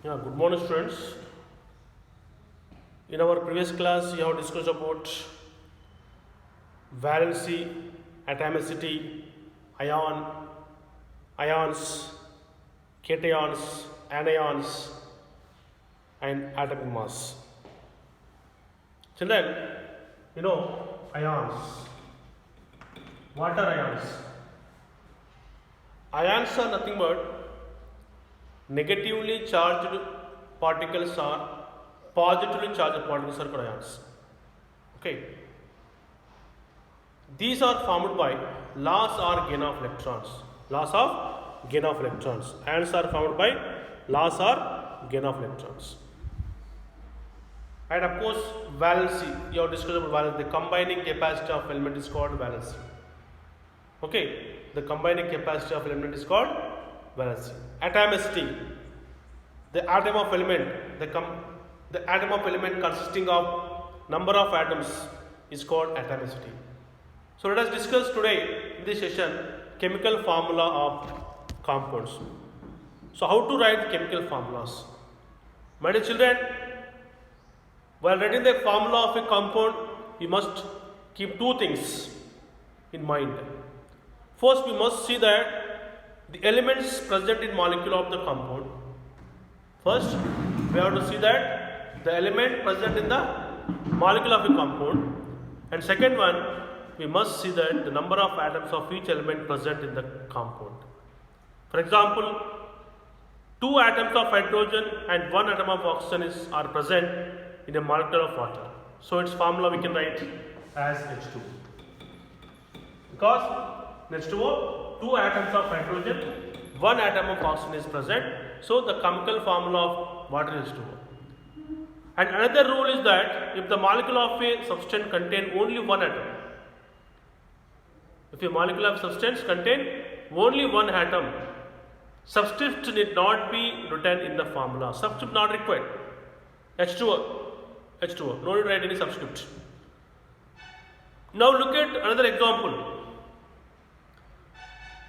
Yeah, good morning, students. In our previous class, we have discussed about valency, atomicity, ion, ions, cations, anions, and atomic mass. Children, ions. What are ions? Ions are nothing but negatively charged particles or positively charged particles are called ions. Okay. These are formed by loss or gain of electrons. Loss of gain of electrons. Ions are formed by loss or gain of electrons. And of course, valency. You have discussed about valency. The combining capacity of element is called valency. Okay. The combining capacity of element is called valency. Atomicity. The atom of element. The atom of element consisting of number of atoms is called atomicity. So let us discuss today in this session chemical formula of compounds. So how to write chemical formulas? My dear children, while writing the formula of a compound, you must keep two things in mind. First, we must see that the elements present in molecule of the compound. First, we have to see that the element present in the molecule of a compound, and second one, we must see that the number of atoms of each element present in the compound. For example, 2 atoms of hydrogen and 1 atom of oxygen are present in a molecule of water. So its formula we can write as H2. Because in H2O, 2 atoms of hydrogen, 1 atom of oxygen is present. So the chemical formula of water is H2O. And another rule is that if the molecule of a substance contain only 1 atom, if a molecule of substance contain only 1 atom, subscript need not be written in the formula. Subscript not required. H2O. H2O. No need to write any subscript. Now look at another example.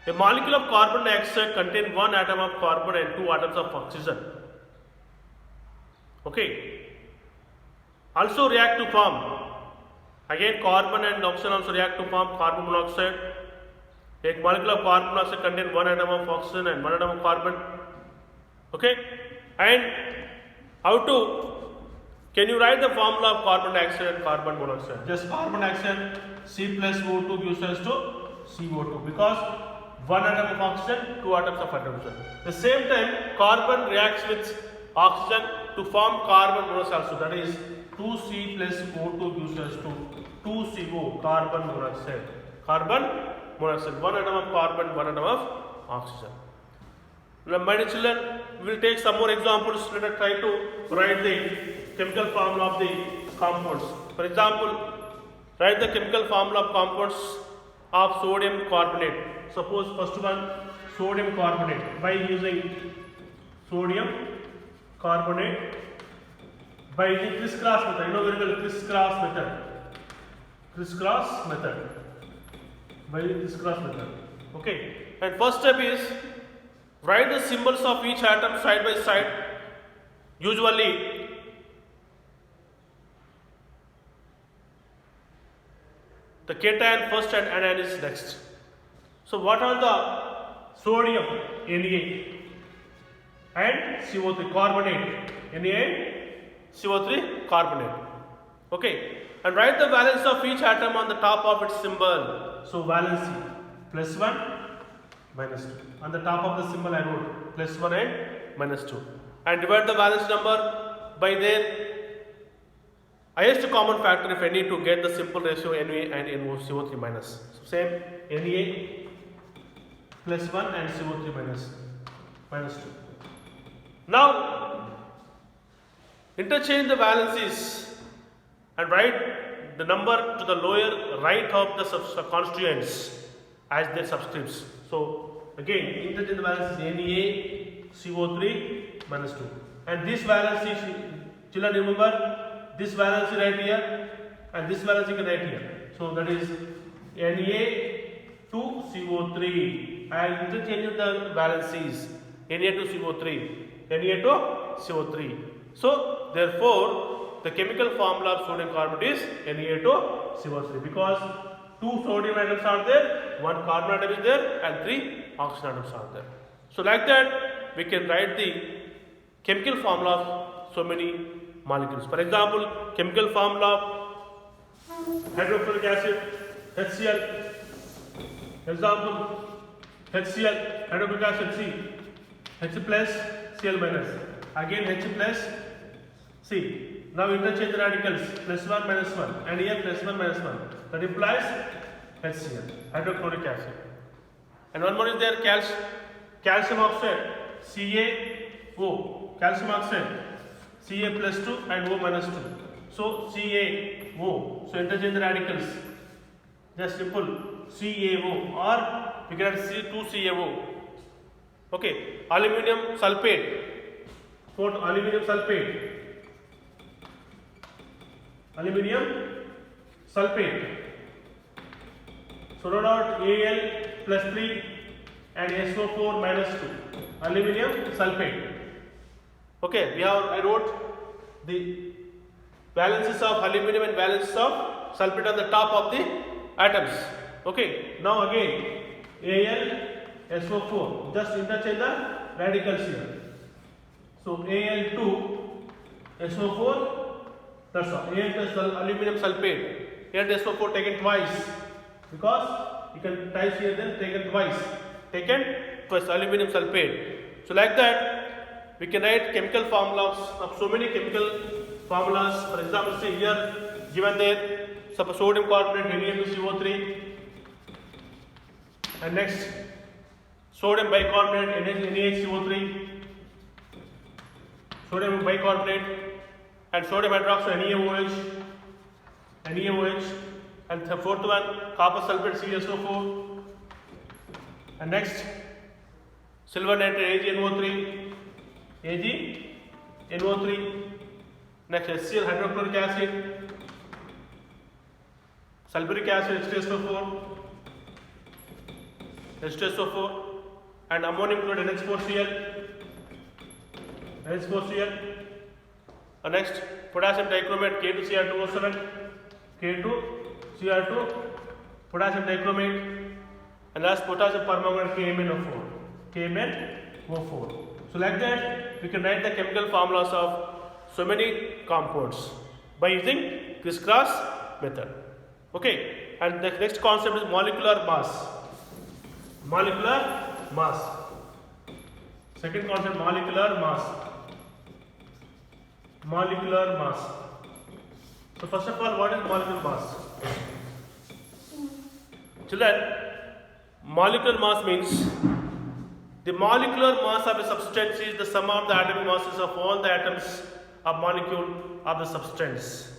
A molecule of carbon dioxide contains 1 atom of carbon and 2 atoms of oxygen. Okay. Also react to form. Again, carbon and oxygen also react to form carbon monoxide. A molecule of carbon monoxide contains 1 atom of oxygen and 1 atom of carbon. Okay. And can you write the formula of carbon dioxide and carbon monoxide? Just carbon dioxide C plus O2 gives us to CO2 because 1 atom of oxygen, 2 atoms of hydrogen. At the same time, carbon reacts with oxygen to form carbon monoxide also. That is 2C plus O2 gives us to 2CO, carbon monoxide. Carbon monoxide. 1 atom of carbon, 1 atom of oxygen. Now, my dear children, we will take some more examples. Let us try to write the chemical formula of the compounds. For example, write the chemical formula of compounds of sodium carbonate. Suppose first one, sodium carbonate. By using sodium carbonate, by using crisscross method. You know very well crisscross method. Crisscross method. By using crisscross method. Okay. And first step is write the symbols of each atom side by side. Usually the cation first and anion is next. So what are the sodium Na and CO3 carbonate Na and CO3 carbonate. Okay. And write the valence of each atom on the top of its symbol. So valency plus 1 minus 2. On the top of the symbol I wrote plus 1 and minus 2. And divide the valence number by their highest common factor if any to get the simple ratio Na and NO CO3 minus. So same Na plus 1 and CO3 minus 2. Now interchange the valencies and write the number to the lower right of the constituents as their subscripts. So again interchange the valencies Na CO3 minus 2. And this valency, children remember, this valency right here and this valency you can write here. So that is Na to CO3. I interchange the valencies Na2CO3, Na2CO3. So therefore the chemical formula of sodium carbonate is Na2CO3 because 2 sodium atoms are there, 1 carbon atom is there, and 3 oxygen atoms are there. So like that we can write the chemical formula of so many molecules. For example, chemical formula of hydrochloric acid, HCl. Example, HCl, hydrochloric acid C, H plus Cl minus. Again H plus C. Now interchange the radicals +1 -1 and here +1 -1. That implies HCl, hydrochloric acid. And one more is there, calcium oxide, CaO, calcium oxide, Ca +2 and O -2. So CaO. So interchange the radicals. Just simple CaO or we can have C2CaO. Okay, aluminum sulfate. For aluminum sulfate. Aluminum sulfate. So wrote out Al +3 and SO4 -2. Aluminum sulfate. Okay, I wrote the valences of aluminum and valences of sulfate on the top of the atoms. Okay, now again Al SO4. Just interchange the radicals here. So Al2 SO4. That's all. Al plus aluminum sulfate. Here the SO4 taken twice because you can twice here then taken twice. Taken twice aluminum sulfate. So like that we can write chemical formulas of so many chemical formulas. For example, say here given there sodium carbonate Na2CO3 and next sodium bicarbonate NaHCO3, sodium bicarbonate and sodium hydroxide NaOH, and the fourth one copper sulfate CSO4, and next silver nitrate AgNO3, next HCl hydrochloric acid, sulfuric acid H2SO4, and ammonium chloride NH4Cl, and next potassium dichromate K2Cr2O7, K2Cr2, potassium dichromate, and last potassium permanganate KMnO4. So like that we can write the chemical formulas of so many compounds by using criss-cross method. Okay, and the next concept is molecular mass. Second concept, molecular mass. So first of all, what is molecular mass? Children, molecular mass means the molecular mass of a substance is the sum of the atomic masses of all the atoms of molecule of the substance.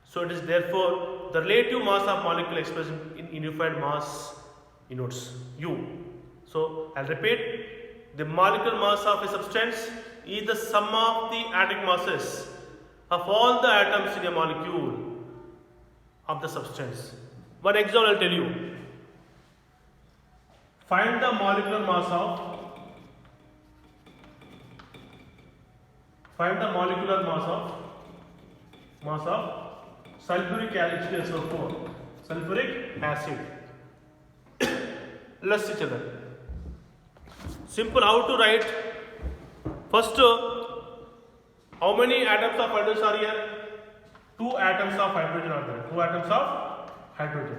So it is therefore the relative mass of molecule expressed in unified mass denotes U. So I'll repeat, the molecular mass of a substance is the sum of the atomic masses of all the atoms in a molecule of the substance. One example I'll tell you. Find the molecular mass of sulfuric acid SO4. Sulfuric acid. Let's see children. Simple how to write. First, how many atoms of hydrogen are here? 2 atoms of hydrogen are there. 2 atoms of hydrogen.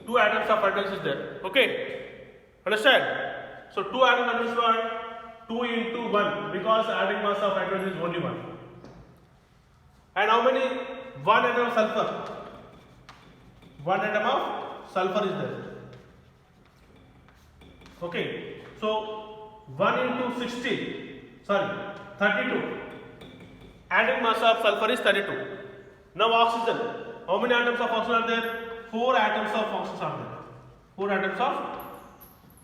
2 atoms of hydrogen is there. Okay, understand? So 2 atoms of hydrogen are 2 into 1 because the atomic mass of hydrogen is only 1. And how many? 1 atom of sulfur. 1 atom of sulfur is there. Okay, so 1 into 32. Atomic mass of sulfur is 32. Now oxygen. How many atoms of oxygen are there? 4 atoms of oxygen are there. 4 atoms of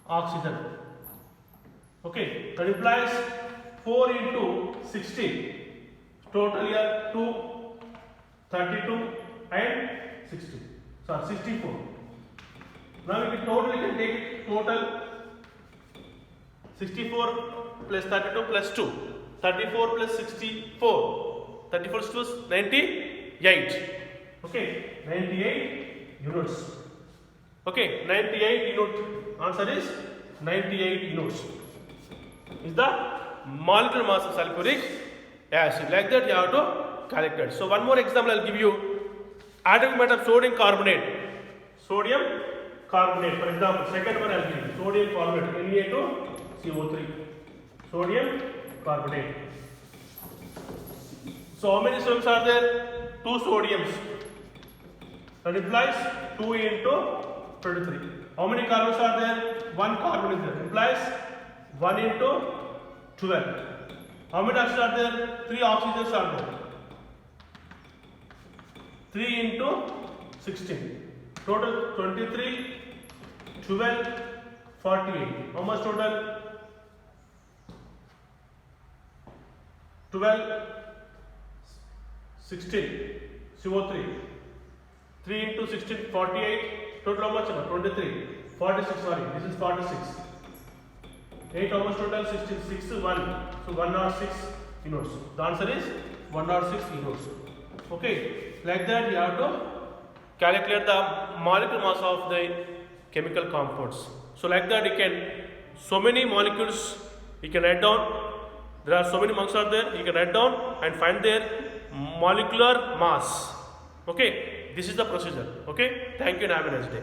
oxygen. Okay, that implies 4 into 16. Total here 2, 32 and 60. Sorry, 64. Now we can take total 64 plus 32 plus 2. 34 plus 64. 34 plus 98. Okay, 98 units. Okay, 98 unit. Answer is 98 units. Is the molecular mass of sulfuric acid. Like that you have to calculate. So one more example I will give you. Atomic mass of sodium carbonate. Sodium carbonate. For example, second one I will give you. Sodium carbonate. Na2CO3. Sodium carbonate. So how many sodiums are there? 2 sodiums. That implies 2 into 23. How many carbons are there? 1 carbon is there. Implies 1 into 12. How many oxygens are there? 3 oxygens are there. 3 into 16. Total 23, 12, 48. How much total? 12, 16, CO3. 3 into 16, 48. Total how much? 23. 46, sorry. This is 46. 8 how much total? 66, 1. So 106 units. The answer is 106 units. Okay. Like that you have to calculate the molecular mass of the chemical compounds. So like that you can, so many molecules you can write down. There are so many marks are there. You can write down and find their molecular mass. Okay. This is the procedure. Okay. Thank you and have a nice day.